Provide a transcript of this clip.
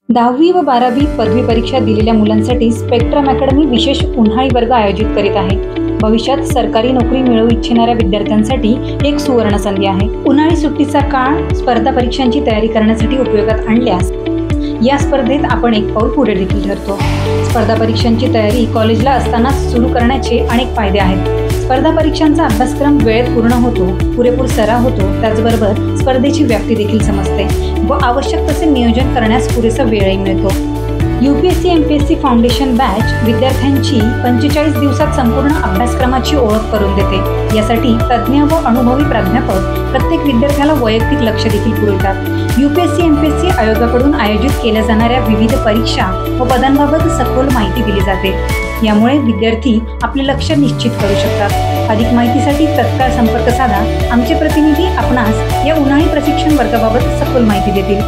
10वी व 12वी पदवी परीक्षा दिलेल्या मुलांसाठी स्पेक्ट्रम अकॅडमी विशेष उन्हाळी वर्ग आयोजित करीत आहे। भविष्यात सरकारी नोकरी मिळवू इच्छिणाऱ्या विद्यार्थ्यांसाठी एक सुवर्ण संधी आहे। उन्हाळी सुट्टीचा काळ स्पर्धा परीक्षांची तयारी करण्यासाठी उपयोगात आणल्यास या स्पर्धेत आपण एक पाऊल पुढे देखील ठरतो। स्पर्धा परीक्षांची तयारी कॉलेजला असताना सुरू करण्याचे अनेक फायदे आहेत। स्पर्धा परीक्षांचा अभ्यासक्रम वेळेत पूर्ण होतो, पुरेपूर सराव होतो, त्याचबरोबर स्पर्धेची व्याप्ती देखील समजते व आवश्यक तसे नियोजन करण्यास पुरेसा वेळही मिळतो। UPSC MPSC फाउंडेशन बॅच विद्यार्थ्यांची 45 दिवसात संपूर्ण अभ्यासक्रमाची ओळख करून देते। यासाठी तज्ज्ञ व अनुभवी प्राध्यापक प्रत्येक विद्यार्थ्याला वैयक्तिक लक्ष देखील पुरवतात। UPSC MPSC आयोगाकडून आयोजित केल्या जाणाऱ्या विविध परीक्षा व पदांबाबत सखोल माहिती दिली जाते। यामुळे विद्यार्थी आपले लक्ष्य निश्चित करू शकतात। अधिक माहितीसाठी तत्काळ संपर्क साधा। आमचे प्रतिनिधी आपणास या उन्हाळी प्रशिक्षण वर्गाबाबत सखोल माहिती देतील।